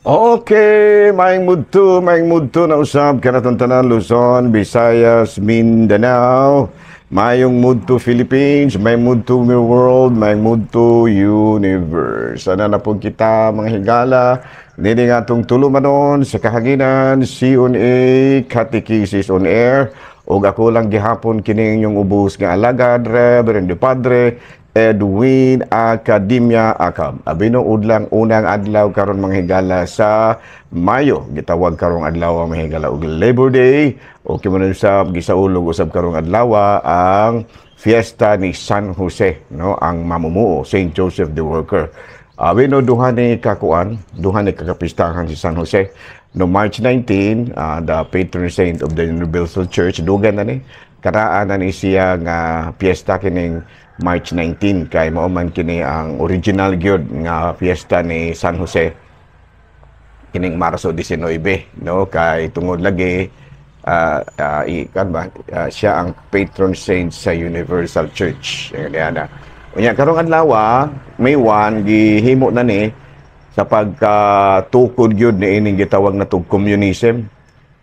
Okay, maing mudto na usab kanatong tanan Luzon, Visayas, Mindanao. Mayong mudto Philippines, may mudto world, may mudto universe. Ana na po kita mga higala, nini nga itong tulumanon sa kahaginan, C&A Catechesis on Air. O ako lang gihapon kining yung ubos nga alagad, Reverend Padre Edwin Academia Akab. Abino udlang unang adlaw karon mga higala sa Mayo. Gitawag karong adlaw mga higala og Labor Day. O kimanon sa gisaulog usab karong adlaw ang fiesta ni San Jose, no, ang mamumuo Saint Joseph the Worker. Abino duha ni kakapistahan si San Jose. No March 19, the patron saint of the Universal Church, dugan na ni karaan na ni siya nga piyesta kining March 19 kay mao man kini ang original gyud nga fiesta ni San Jose kining Marso 19, no, kay tungod lagi siya ang patron saint sa Universal Church. Ana unya karong adlaw May 1 gihimo na ni sa pagkatukod gyud ni ining gitawag na tug communism,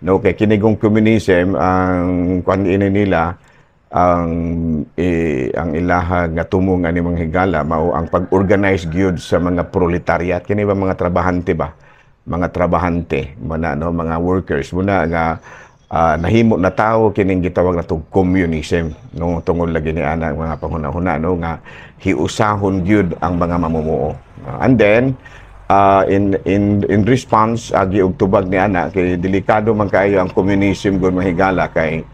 no, kay kinigong communism ang kuan ini nila ang ilaha nga tumong ani mga higala mao ang pag-organize gyud sa mga proletariat kini ba mga trabahante ba, mga trabahante muna, no, mga workers muna nga nahimo na tao kining gitawag na tug communism, no, tungod lagi ni ana mga panghuna-huna, no, nga hiusahon gyud ang mga mamumuo. And then in response giog tubag ni ana kay delikado man kaayo ang communism gud mahigala kay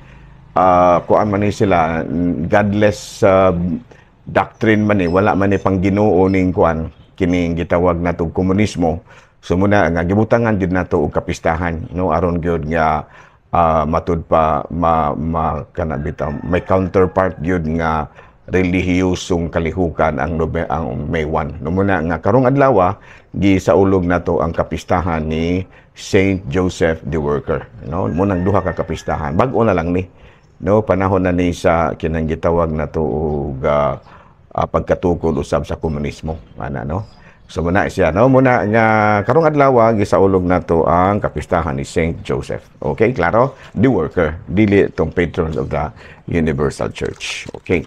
kuan man ni sila godless doctrine man ni wala man ni pang Ginoo ning kuan kining gitawag nato komunismo. So muna nga gibutangan jud nato og kapistahan, no, aron gyud nga matud pa kana bitaw may counterpart gyud nga relihiyosong kalihukan ang May 1. No muna nga karong adlaw gisaulog nato ang kapistahan ni Saint Joseph the Worker, no, munang duha ka kapistahan bag-o na lang ni, no, panahon na ni sa kinang gitawag nato og pagkatukod usab sa komunismo ana, no. So muna siya, no, muna nga karong adlaw gisaulog nato ang kapistahan ni Saint Joseph. Okay, klaro? The Worker, dili tong patrons of the Universal Church. Okay.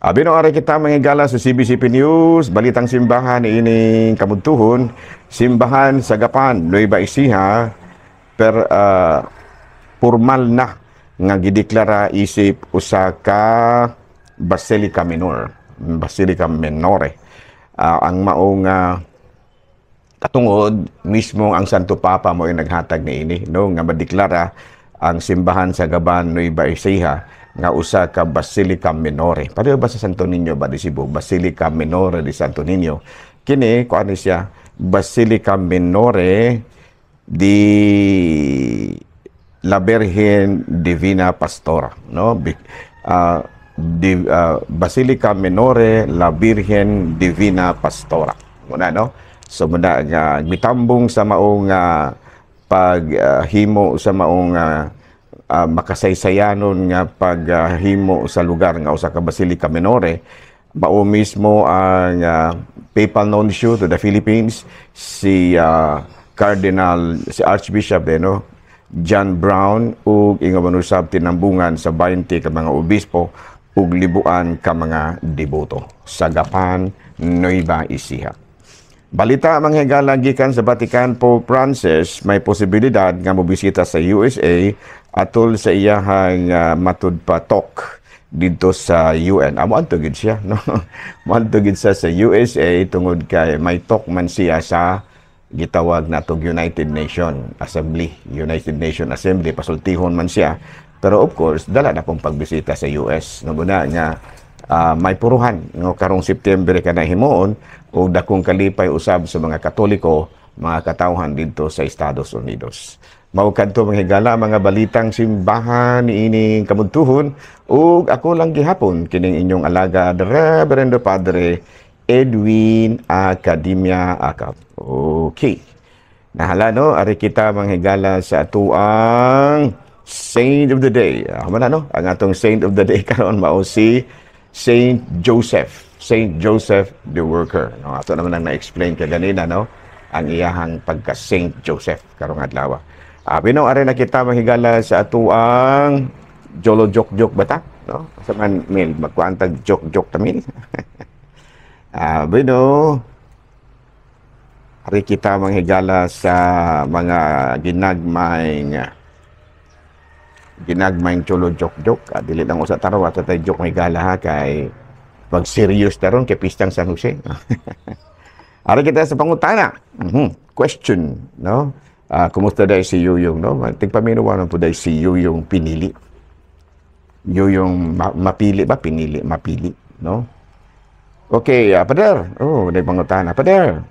Abino ari kita mangigala sa CBCP News, balitang simbahan ni ining kamudtuhon, simbahan sa Gapan, Nueva Ecija, formal na nga gideklara isip usa ka Basilica Minore. Ang maong katungod mismo ang Santo Papa mo ay naghatag ni ini, no, nga madeklara ang simbahan sa Gapan, Nueva Ecija nga usa ka Basilica Minore. Pareho ba sa Santo Niño ba di Cebu? Basilica Minore di Santo Niño. Kini kuan ni siya Basilica Minore di la Virgen Divina Pastora, no? Basilica Minore la Virgen Divina Pastora. Muna, no? So muna nga mitambong sa maong paghimo sa maong makasaysayanon nga paghimo sa lugar nga usa ka Basilica Minore. Mao mismo ang Papal Nuncio to the Philippines si Archbishop John Brown ug ingon usab tinambungan sa 20 ka mga obispo ug libuan ka mga deboto sa Gapan, Nueva Ecija. Balita mga higala gikan sa Vatican, Pope Francis may posibilidad nga mobisita sa USA atol sa iyahang matud pa talk dito sa UN. Amo anto gid siya, no? Manto gid sa USA tungod kay may talk man siya sa gitawag natong United Nation Assembly, pasultihon man siya. Pero of course, dala na pong pagbisita sa US. No muna nga may puruhan no karong September ka na himuon o dakong kalipay usab sa mga Katoliko, mga katawhan dito sa Estados Unidos. Mao kadto mga higala mga balitang simbahan niining kamudtuhon ug ako lang gihapon kining inyong alagad Reverend Padre Edwin Academia Akab. Okay. Nahala, no, ari kita mga higala sa atuang Saint of the Day. Muna, no, ang atong Saint of the Day karon mao si Saint Joseph the Worker. No, ato naman ang na-explain ka ganina, no. ang iyahang pagka Saint Joseph karong adlaw. Bino are na kita mahigala sa atuang jolo jok bata, no? Sa man mil magkuantag jok tamil. Bino ari kita manghigala sa mga ginagmayng cholo jok dili lang usa taro ato tay joke mahigala ha kay pag serious taron kay pistang San Jose. Ari kita sa pangutana. Question, no? Kumusta dai si Yuyong, no? Tigpaminuwanan po dai si Yuyong pinili. Yuyong mapili ba? Pinili, mapili, no? Okay, Pader. Dai pangutana. Pader,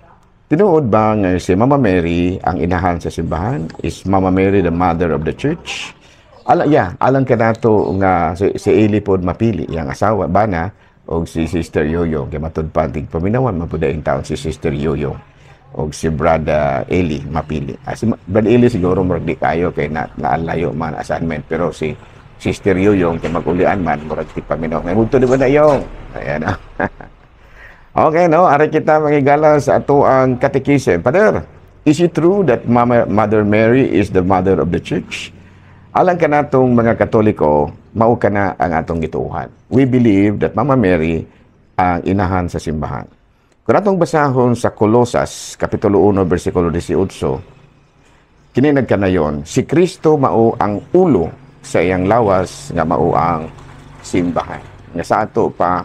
tinuod ba nga si Mama Mary ang inahan sa simbahan? Is Mama Mary the mother of the church? Alang ka nato nga si Eli pod mapili, yang asawa ba na o si Sister Yoyong, kaya matudpan tigpaminawan mapudaing taon si Sister Yoyong o si Brad Eli mapili. Si Brad Eli siguro maragdi kayo kay naalayo man assignment, pero si Sister Yoyong kay magulian man murag tigpaminaw ngay muto di ba na yung ayan na. Okay, no, ari kita mangigala sa ato ang catechism. Father, is it true that Mother Mary is the mother of the church? Alang ka natong mga Katoliko, mao ka na ang atong gituuhan. We believe that Mama Mary ang inahan sa simbahan. Kung atong basahon sa Colosas, Kapitulo 1, versikulo 18, kini nagkanayon, si Kristo mao ang ulo sa iyang lawas nga mao ang simbahan. Nga sa ato pa,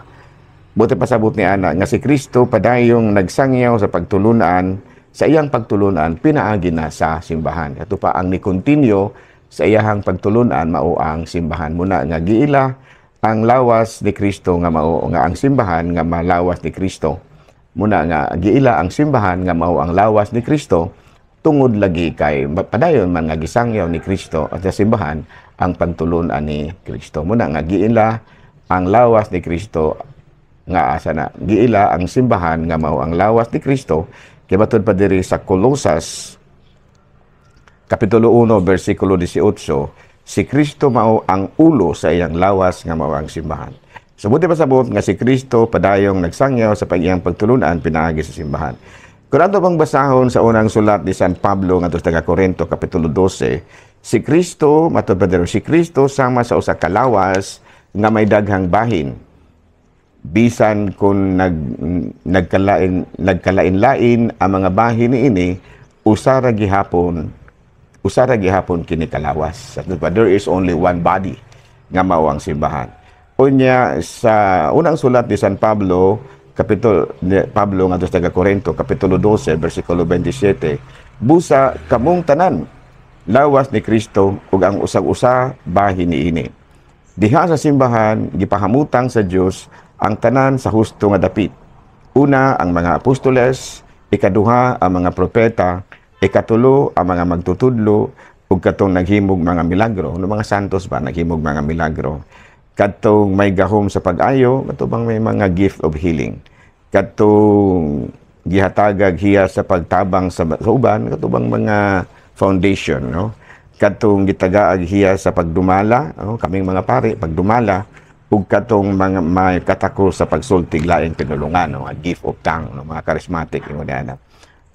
buti pasabot ni Ana, nga si Kristo padayong nagsangyaw sa pagtulunan, sa iyang pagtulunan, pinaagi na sa simbahan. Ito pa ang ni-continue sa iyahang pagtulunan mao ang simbahan. Muna nga giila ang lawas ni Kristo nga mao nga ang simbahan nga malawas ni Kristo. Muna nga giila ang simbahan nga mao ang lawas ni Kristo tungod lagi kay padayon man nga gisangyaw ni Kristo at sa simbahan ang pagtulunan ni Kristo. Muna nga giila ang lawas ni Kristo nga asa na giila ang simbahan nga mao ang lawas ni Kristo kay batud pa diri sa Colosas Kapitulo 1, versikulo 18, si Kristo mao ang ulo sa iyang lawas nga mao ang simbahan. Subuti pasabot nga si Kristo padayong nagsangyaw sa iyang pagtulunan pinaagi sa simbahan. Kung ato pang basahon sa unang sulat ni San Pablo ngadto sa Korinto Kapitulo 12, si Kristo matubadero si Kristo sama sa usa ka lawas nga may daghang bahin. Bisan kung nagkalain-lain ang mga bahin niini, usara gihapon kini kalawas. There is only one body nga mao ang simbahan. Unya sa unang sulat ni San Pablo, Pablo ngadto sa Korinto, Kapitulo 12, versikulo 27, busa kamong tanan lawas ni Kristo ug ang usag-usa bahin niini. Diha sa simbahan gipahamutang sa Dios ang tanan sa husto nga dapit. Una ang mga apostoles, ikaduha ang mga propeta, ikatulo ang mga magtutudlo ug katong naghimog mga milagro. No mga santos ba naghimog mga milagro. Katong may gahom sa pag-ayo, katubang may mga gift of healing. Katong gihatagag hiya sa pagtabang sa uban, katubang mga foundation, no. Katong gitagaag hiya sa pagdumala, no? Kaming mga pari pagdumala ug katong mga may katako sa pagsultig laing pinulungan, no? Gift of tongue, no? Mga charismatic ingon ana.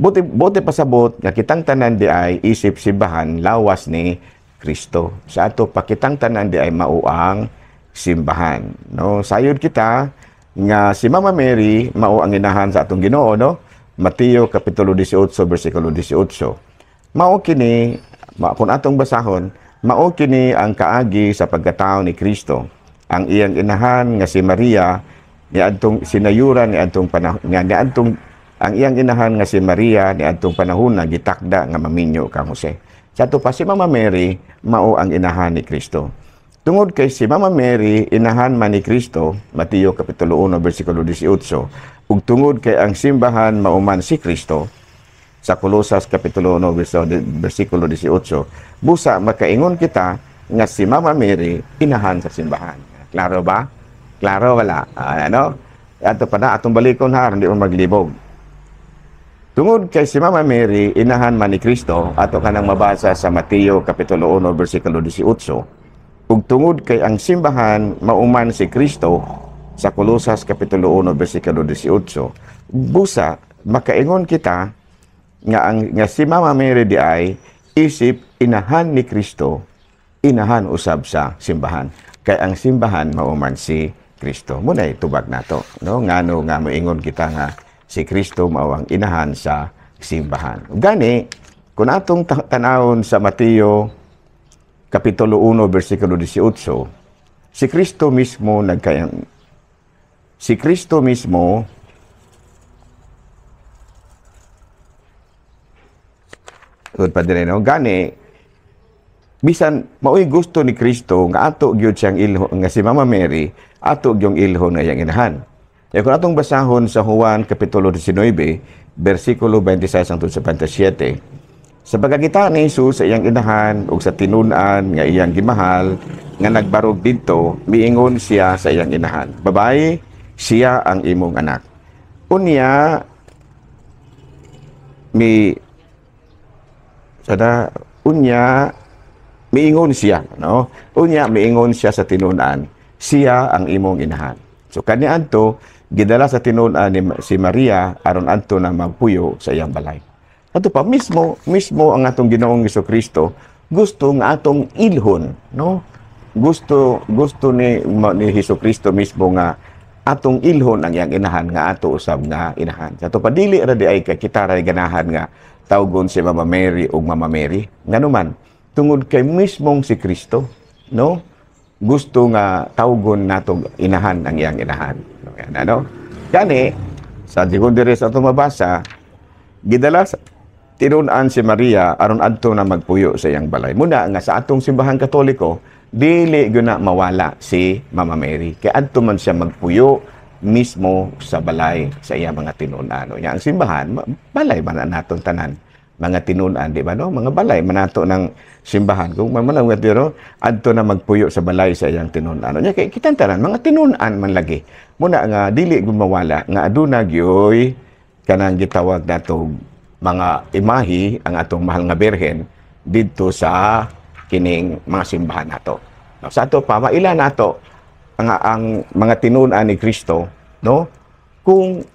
Buti pasabot nga kitang tanan di ay isip simbahan lawas ni Kristo. Sa ato pa kitang tanan di ay mao ang simbahan, no. Sayod kita nga si Mama Mary mao ang inahan sa atong Ginoo, no. Mateo Kapitulo 18 versikulo 18. Mao kini kung atong basahon, mao kini ang kaagi sa pagkatao ni Kristo. Ang iyang inahan nga si Maria niadtong sinayuran niadtong panahon ang iyang inahan nga si Maria ni adtong panahon na gitakda nga maminyo kang Jose. Sa ato pa si Mama Mary mao ang inahan ni Kristo. Tungod kay si Mama Mary inahan man ni Kristo, Mateo Kapitulo 1 versikulo 18, ug tungod kay ang simbahan mao man si Kristo, sa Colosas Kapitulo 1 versikulo 18, busa makaingon kita nga si Mama Mary inahan sa simbahan. Klaro ba? Klaro wala? Ano? Ato pa na atong balikon ha, hindi mo maglibog. Tungod kay si Mama Mary, inahan man ni Kristo, ato kanang mabasa sa Mateo Kapitulo 1, versikulo 18. Ug tungod kay ang simbahan, mauman si Kristo, sa Colosas Kapitulo 1, versikulo 18. Busa, makaingon kita, nga si Mama Mary di ay isip inahan ni Kristo, inahan usab sa simbahan. Kay ang simbahan mauman si Kristo. Muna tubag nato, no? Ngano nga moingon kita nga si Kristo mao ang inahan sa simbahan. Gani kung atong tanawon sa Mateo Kapitulo 1 versikulo 18, si Kristo mismo no? Gani bisan maoy gusto ni Kristo nga ato gyud siyang ilho nga si Mama Mary ato gyung ilho nga iyang inahan. Kaya kung atong basahon sa Juan Kapitulo 19 versikulo 26 hangtod sa 27, sa pagkakita ni Jesus sa iyang inahan ug sa tinun-an nga iyang gimahal nga nagbarog didto, miingon siya sa iyang inahan, "Babae, siya ang imong anak." Unya miingon siya, no? Unya miingon siya sa tinun-an, siya ang imong inahan. So kaniadto gidala sa tinun-an ni si Maria aron adto na magpuyo sa iyang balay. Ato pa mismo ang atong Ginoong Jesucristo gusto nga atong ilhon, no? Gusto ni Jesucristo mismo nga atong ilhon ang iyang inahan nga ato usab nga inahan. Ato pa dili ra di ay kita ra ganahan nga tawgon si Mama Mary ug Mama Mary. Nganuman tungod kay mismong si Kristo, no? Gusto nga tawgon nato inahan ang iyang inahan. Ano? Gani sa Digonderes ato mabasa, gidala sa tinun-an si Maria aron adto na magpuyo sa iyang balay. Muna nga sa atong simbahan Katoliko, dili gyud na mawala si Mama Mary. Kay adto man siya magpuyo mismo sa balay sa iyang mga tinun-an. Nya ang simbahan, balay man naton tanan mga tinun-an, di ba no? Mga balay manato ng simbahan. Kung manang pero adto na magpuyo sa balay sa iyang tinun-an. Nya kay kitang tanan mga tinun-an man lagi. Muna nga dili gyud mawala nga aduna gyoy kanang gitawag nato mga imahi ang atong mahal nga Birhen didto sa kining mga simbahan nato. No, sa ato pa maila nato ang mga tinun-an ni Kristo, no? Kung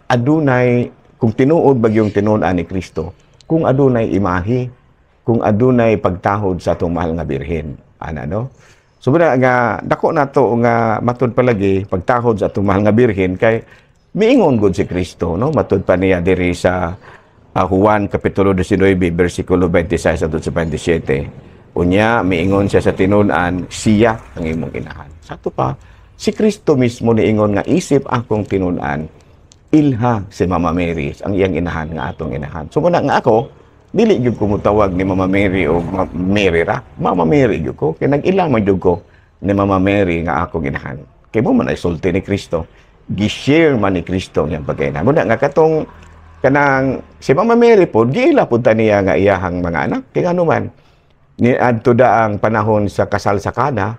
tinuod bagyong tinun-an ni Kristo, kung adunay imahi, kung adunay pagtahod sa atong mahal nga Birhen, ana no? So nga dako nato nga matud palagi pagtahod sa atong mahal nga Birhen kay miingon gud si Kristo, no? Matud pa niya diri sa Juan Kapitulo 19 versikulo 26 hangtod sa 27. Unya miingon siya sa tinun-an, siya ang imong inahan. Sa ato pa si Kristo mismo niingon nga isip akong tinun-an, ilha si Mama Mary ang iyang inahan nga atong inahan. So muna nga ako dili gyud ko mutawag ni Mama Mary o Mary ra. Mama Mary gyud ko kay nag-ila man gyud ko ni Mama Mary nga akong inahan. Kay mo man ay sulti ni Kristo. Gi-share man ni Kristo ang pagkainahan. Muna nga katong kanang si Mama Mary po giila pud niya nga iyahang mga anak. Kay ngano man ni adto daang panahon sa kasal sa Kana,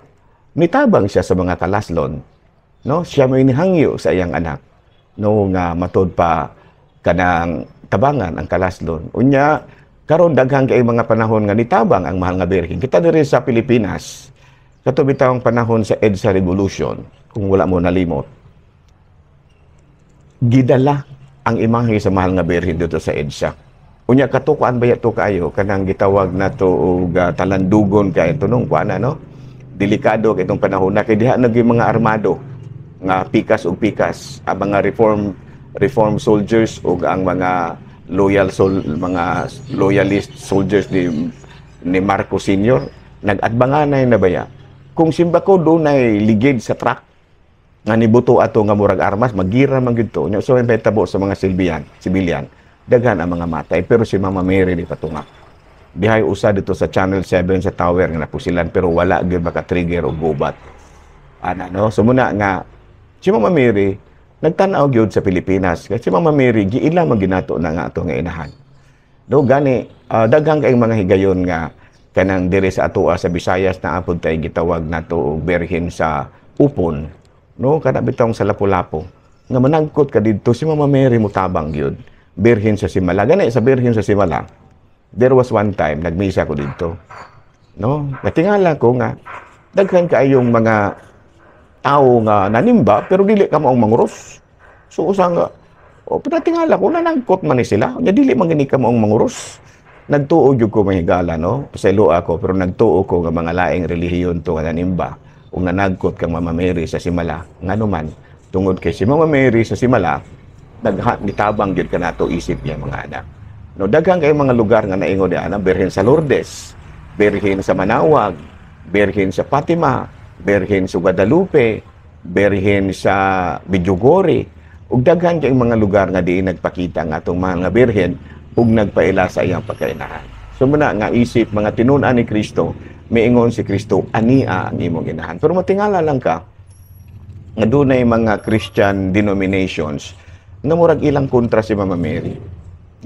nitabang siya sa mga kalaslon, no? Siya may inihangyo sa iyang anak, no, nga matod pa kanang tabangan ang kalaslon. Unya karon daghang kay mga panahon nga nitabang ang mahal nga Birhen. Kita diri sa Pilipinas kato bitawng panahon sa EDSA Revolution, kung wala mo nalimot, gidala ang imahe sa mahal nga Birhen dito sa EDSA. Unya katukuan ba yato kayo kanang gitawag nato og talandugon kay tunong kuana, no? Delikado kay itong panahon na kay diha naging mga armado nga pikas ug pikas ang mga reform soldiers ug ang mga mga loyalist soldiers ni Marcos Sr. nag-adbanganay na baya kung simba ko dunay ligid sa truck nga nibuto ato nga murag armas magira man gyud to. So may tabo sa mga civilian daghan ang mga matay, pero si Mama Mary di patungak. Dihay usa dito sa Channel 7 sa tower nga napusilan, pero wala gyud maka-trigger o gubat. Ana no? So muna nga si Mama Mary nagtan-aw gyud sa Pilipinas. Kasi si Mama Mary giila man ginato na nga ato nga inahan. Do gani daghang kay mga higayon nga kanang diri sa ato sa Visayas na apod tay gitawag nato og Birhen sa Upon. No, kada bitong sa Lapu-Lapu. Nga managkot ka didto si Mama Mary mutabang gyud. Birhen sa Simala. Gani sa Birhen sa Simala, there was one time, nagmisa ko dito. No? Natingala ko nga, daghan kaayong mga tao nga nanimba, pero dili ka maong manguros. So, O pinatingala ko nanangkot man ni sila. Nya dili man gani ka maong manguros. Nagtuo gyud ko mahigala no. Pasaylo ako pero nagtuo ko nga mga laing relihiyon to nga nanimba. Ug nanagkot kang Mama Mary sa Simala. Ngano man tungod kay si Mama Mary sa Simala nitabang gyud kanato isip niya mga anak. No daghang kay mga lugar nga naingon ni ana, Birhen sa Lourdes, Birhen sa Manawag, Birhen sa Fatima, Birhen sa Guadalupe, Birhen sa Medjugorje, ug daghan kay mga lugar nga diin nagpakita nga atong mga birhen ug nagpaila sa iyang pagkainahan. So muna nga isip mga tinun-an ni Kristo, miingon si Kristo ania ang imong inahan. Pero matingala lang ka nga dunay mga Christian denominations na murag ilang kontra si Mama Mary,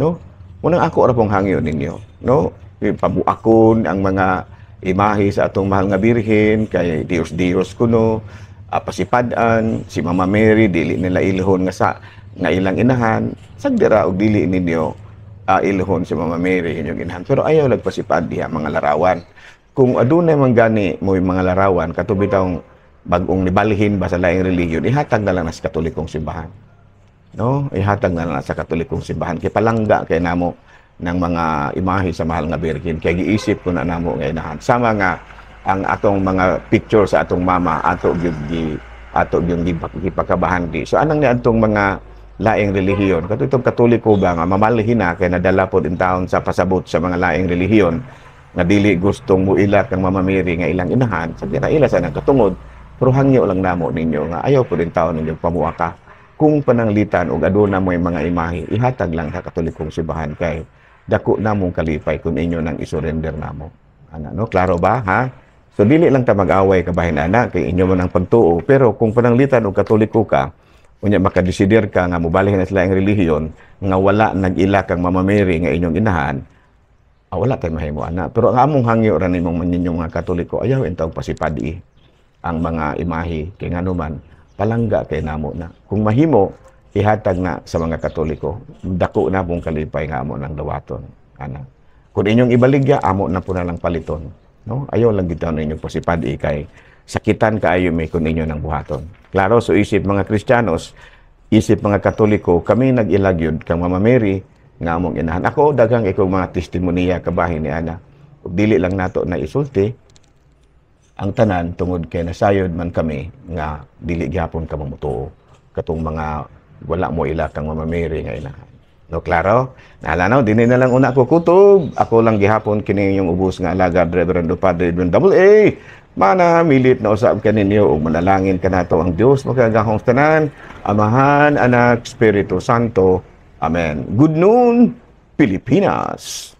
no? Munang ako ra pong hangyo ninyo, no? Pabuakon ang mga imahe sa atong mahal nga birhen kay Dios kuno, pasipad-an si Mama Mary dili nila ilhon nga ilang inahan, sagdira og dili ninyo ilhon si Mama Mary inyong inahan. Pero ayaw nagpasipad diha mga larawan. Kung adunay man gani mo mga larawan katubi taong bag-ong nibalhin ba sa laing relihiyon, ihatag na lang sa Katolikong simbahan. No, ihatag na lang sa Katolikong simbahan kay palangga kay namo ng mga imahe sa mahal nga birhen kay giisip ko na namo nga inahan sama nga ang atong mga picture sa atong mama ato gyud gipakabahan di. So anang ni atong mga laing relihiyon kato itong Katoliko ba nga mamalhin na kay nadala pod in taon sa pasabot sa mga laing relihiyon nga dili gustong muilat kang Mama Mary nga ilang inahan sa ila sa nang katungod pero hangyo lang namo ninyo nga ayaw pod in taon ninyo pamuaka kung pananglitan og aduna mo mga imahe ihatag lang sa Katolikong simbahan kay dako namong kalipay kung inyo nang isurrender namo ana no klaro ba ha. So dili lang ta mag-away kabahin ana kay inyo man ang pagtuo pero kung pananglitan og Katoliko ka unya makadesider ka nga mobalhin na sila ang relihiyon nga wala nag-ila kang Mama Mary nga inyong inahan wala tay mahimo ana pero ang among hangyo ra nimong maninyong mga Katoliko ayaw entawg pasipadi ang mga imahe kay ngano man palangga kay namo na. Kung mahimo, ihatag na sa mga Katoliko. Dako na pong kalipay nga amo ng dawaton. Ana. Kung inyong ibaligya, amo na po na lang paliton. No? Ayaw lang gitaw na inyong pasipadi kay sakitan kaayo may kung inyo ng buhaton. Klaro, so isip mga Kristiyanos, isip mga Katoliko, kami nag-ilagyod kang Mama Mary nga among inahan. Ako, daghang ikaw mga testimonya kabahin ni Ana. Ug dili lang nato na isulti, ang tanan tungod kay nasayod man kami nga dili gyapon ka mamutuo katong mga wala mo ila kang Mama Mary nga inahan. No klaro? Naalanaw dinhi na lang una ko kutob. Ako lang gihapon kini yung ubos nga alagad Reverendo Padre Edwin AA. Mana milit na usab kaninyo ug manalangin kanato ang Dios makagahong tanan, Amahan, Anak, Espiritu Santo. Amen. Good noon, Pilipinas.